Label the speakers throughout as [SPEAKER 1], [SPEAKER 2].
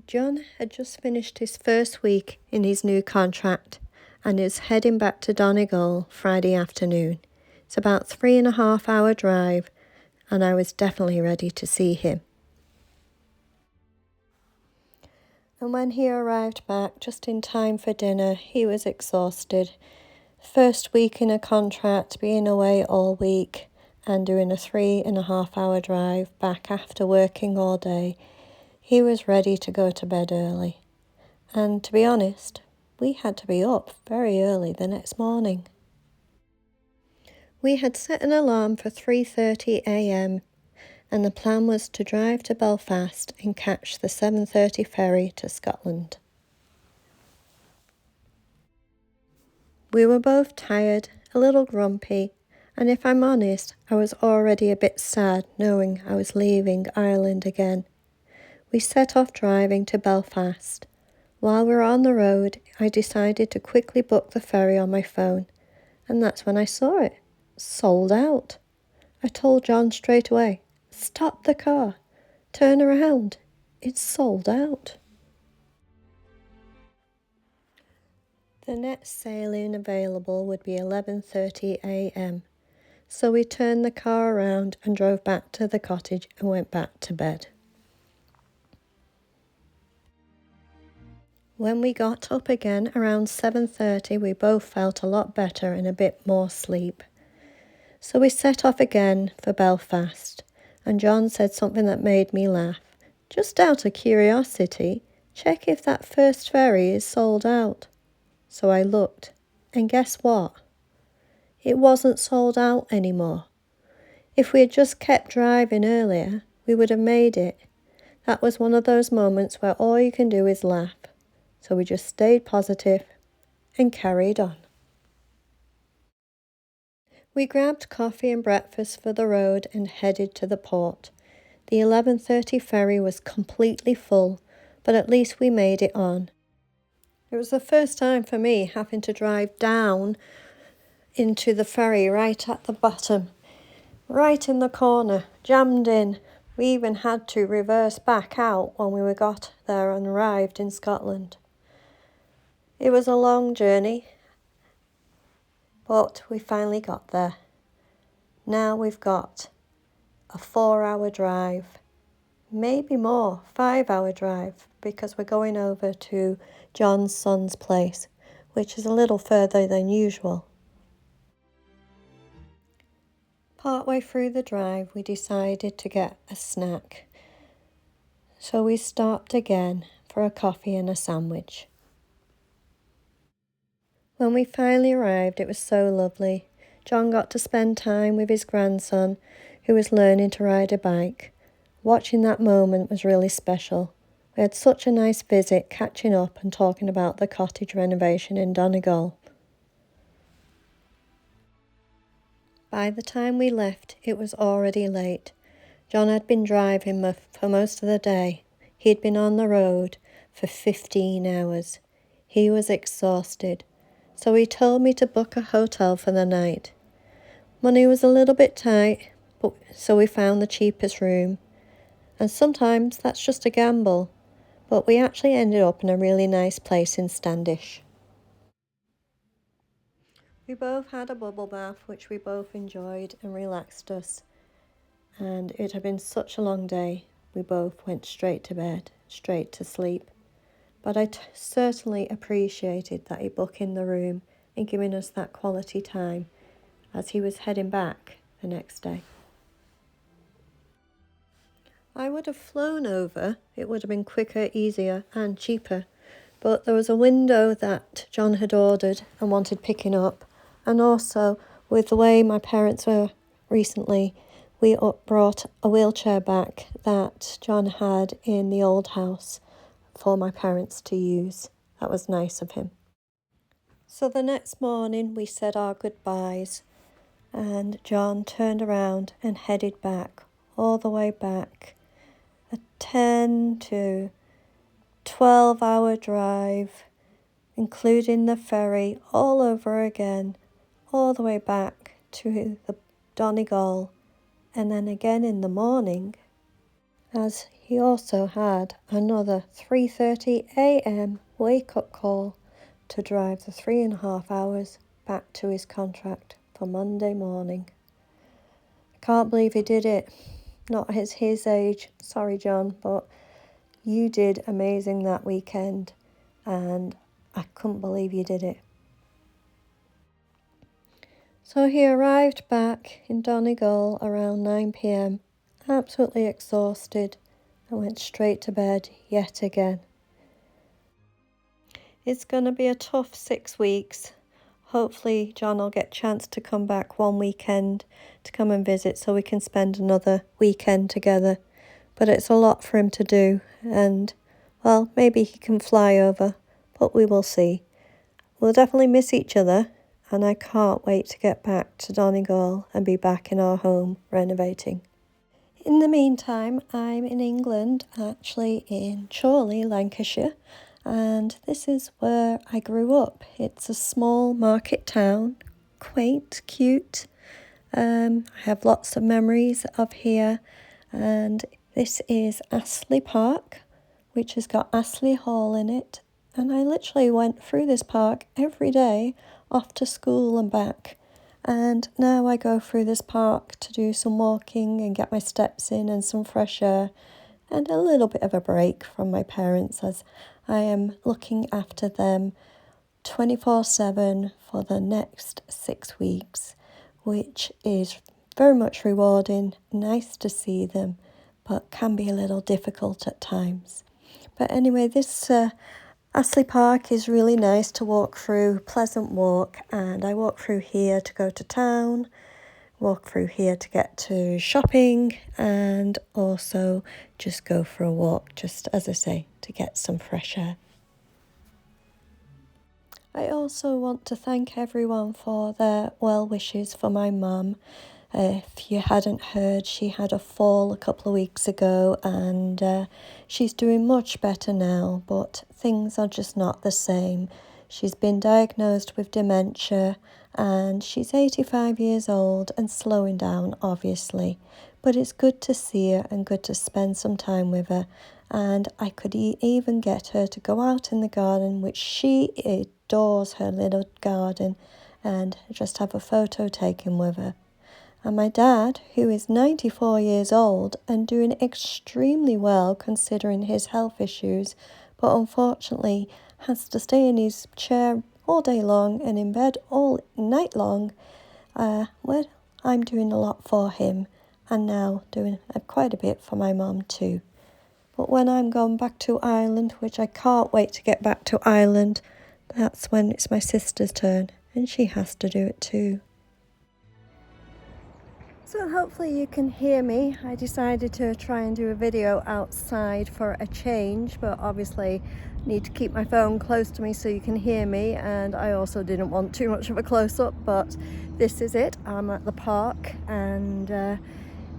[SPEAKER 1] John had just finished his first week in his new contract and is heading back to Donegal Friday afternoon. It's about 3.5 hour drive, and I was definitely ready to see him. And when he arrived back just in time for dinner, he was exhausted. First week in a contract, being away all week and doing a 3.5 hour drive back after working all day. He was ready to go to bed early. And to be honest, we had to be up very early the next morning. We had set an alarm for 3:30 a.m. and the plan was to drive to Belfast and catch the 7:30 ferry to Scotland. We were both tired, a little grumpy, and if I'm honest, I was already a bit sad knowing I was leaving Ireland again. We set off driving to Belfast. While we were on the road, I decided to quickly book the ferry on my phone, and that's when I saw it. Sold out. I told John straight away, "Stop the car, turn around, it's sold out." The next sailing available would be 11:30 a.m. So we turned the car around and drove back to the cottage and went back to bed. When we got up again around 7:30, we both felt a lot better and a bit more sleep. So we set off again for Belfast, and John said something that made me laugh. "Just out of curiosity, check if that first ferry is sold out." So I looked, and guess what? It wasn't sold out anymore. If we had just kept driving earlier, we would have made it. That was one of those moments where all you can do is laugh. So we just stayed positive and carried on. We grabbed coffee and breakfast for the road and headed to the port. The 11:30 ferry was completely full, but at least we made it on. It was the first time for me having to drive down into the ferry right at the bottom, right in the corner, jammed in. We even had to reverse back out when we got there and arrived in Scotland. It was a long journey, but we finally got there. Now we've got a 4-hour drive, maybe more, 5-hour drive, because we're going over to John's son's place, which is a little further than usual. Partway through the drive, we decided to get a snack. So we stopped again for a coffee and a sandwich. When we finally arrived, it was so lovely. John got to spend time with his grandson, who was learning to ride a bike. Watching that moment was really special. We had such a nice visit, catching up and talking about the cottage renovation in Donegal. By the time we left, it was already late. John had been driving for most of the day. He had been on the road for 15 hours. He was exhausted, so he told me to book a hotel for the night. Money was a little bit tight, so we found the cheapest room. And sometimes that's just a gamble, but we actually ended up in a really nice place in Standish. We both had a bubble bath, which we both enjoyed and relaxed us. And it had been such a long day, we both went straight to bed, straight to sleep. But I certainly appreciated that he booked in the room and giving us that quality time as he was heading back the next day. I would have flown over. It would have been quicker, easier and cheaper. But there was a window that John had ordered and wanted picking up. And also, with the way my parents were recently, we brought a wheelchair back that John had in the old house for my parents to use. That was nice of him. So the next morning we said our goodbyes, and John turned around and headed back, all the way back. A 10 to 12-hour drive, including the ferry, all over again, all the way back to the Donegal, and then again in the morning, as he also had another 3:30 a.m. wake-up call to drive the 3.5 hours back to his contract for Monday morning. I can't believe he did it. Not at his age. Sorry, John, but you did amazing that weekend, and I couldn't believe you did it. So he arrived back in Donegal around 9 p.m, absolutely exhausted, and went straight to bed yet again. It's going to be a tough 6 weeks. Hopefully John will get a chance to come back one weekend to come and visit so we can spend another weekend together. But it's a lot for him to do, and, well, maybe he can fly over, but we will see. We'll definitely miss each other, and I can't wait to get back to Donegal and be back in our home renovating. In the meantime, I'm in England, actually in Chorley, Lancashire, and this is where I grew up. It's a small market town, quaint, cute. I have lots of memories of here, and this is Astley Park, which has got Astley Hall in it, and I literally went through this park every day off to school and back. And now I go through this park to do some walking and get my steps in and some fresh air and a little bit of a break from my parents, as I am looking after them 24/7 for the next 6 weeks, which is very much rewarding, nice to see them, but can be a little difficult at times. But anyway, this Astley Park is really nice to walk through, pleasant walk, and I walk through here to go to town, walk through here to get to shopping, and also just go for a walk, just as I say, to get some fresh air. I also want to thank everyone for their well wishes for my mum. If you hadn't heard, she had a fall a couple of weeks ago, and she's doing much better now, but things are just not the same. She's been diagnosed with dementia, and she's 85 years old and slowing down, obviously. But it's good to see her and good to spend some time with her. And I could even get her to go out in the garden, which she adores her little garden, and just have a photo taken with her. And my dad, who is 94 years old and doing extremely well considering his health issues, but unfortunately has to stay in his chair all day long and in bed all night long. Well, I'm doing a lot for him, and now doing quite a bit for my mum too. But when I'm gone back to Ireland, which I can't wait to get back to Ireland, that's when it's my sister's turn, and she has to do it too. So hopefully you can hear me. I decided to try and do a video outside for a change, but obviously need to keep my phone close to me so you can hear me, and I also didn't want too much of a close-up, but this is it. I'm at the park, and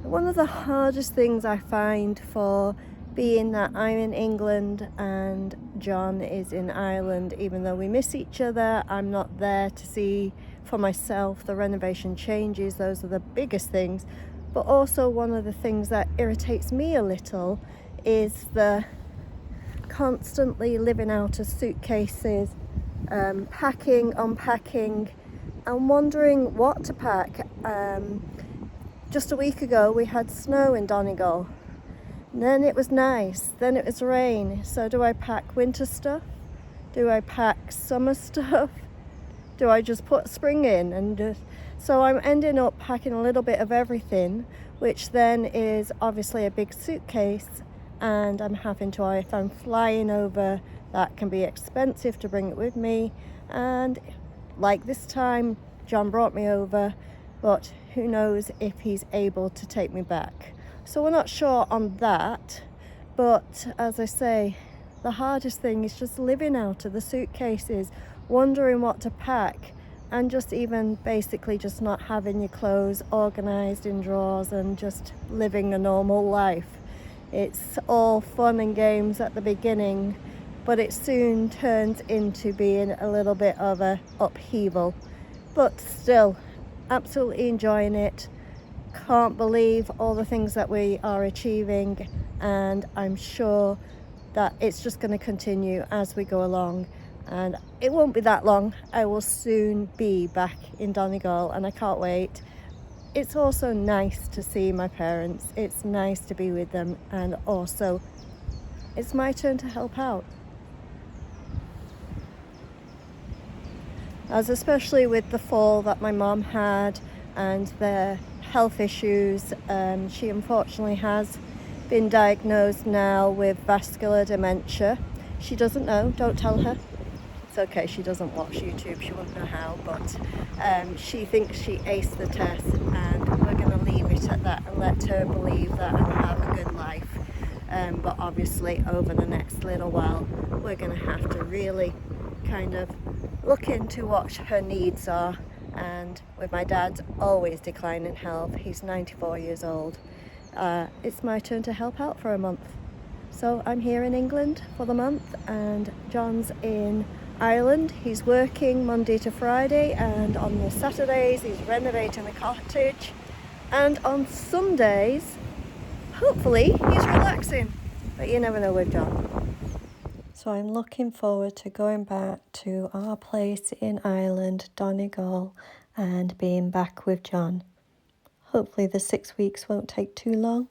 [SPEAKER 1] one of the hardest things I find, for being that I'm in England and John is in Ireland, even though we miss each other, I'm not there to see for myself the renovation changes. Those are the biggest things. But also one of the things that irritates me a little is the constantly living out of suitcases, packing, unpacking, and wondering what to pack. Just a week ago we had snow in Donegal. Then it was nice, then it was rain. So do I pack winter stuff? Do I pack summer stuff? Do I just put spring in? So I'm ending up packing a little bit of everything, which then is obviously a big suitcase, and I'm having to, if I'm flying over, that can be expensive to bring it with me. And like this time, John brought me over, but who knows if he's able to take me back. So we're not sure on that, but as I say, the hardest thing is just living out of the suitcases, wondering what to pack, and just even basically just not having your clothes organised in drawers and just living a normal life. It's all fun and games at the beginning, but it soon turns into being a little bit of a upheaval. But still, absolutely enjoying it. Can't believe all the things that we are achieving. and I'm sure that it's just going to continue as we go along, and it won't be that long. I will soon be back in Donegal and I can't wait. It's also nice to see my parents, it's nice to be with them, and also it's my turn to help out. As especially with the fall that my mom had and the health issues, she unfortunately has been diagnosed now with vascular dementia. She doesn't know, don't tell her. It's okay, she doesn't watch YouTube, she won't know how, but she thinks she aced the test, and we're going to leave it at that and let her believe that and have a good life. But obviously over the next little while we're going to have to really kind of look into what her needs are, and with my dad's always declining health, he's 94 years old, it's my turn to help out for a month. So I'm here in England for the month, and John's in Ireland. He's working Monday to Friday, and on the Saturdays he's renovating the cottage, and on Sundays hopefully he's relaxing, but you never know with John. So I'm looking forward to going back to our place in Ireland, Donegal, and being back with John. Hopefully the 6 weeks won't take too long.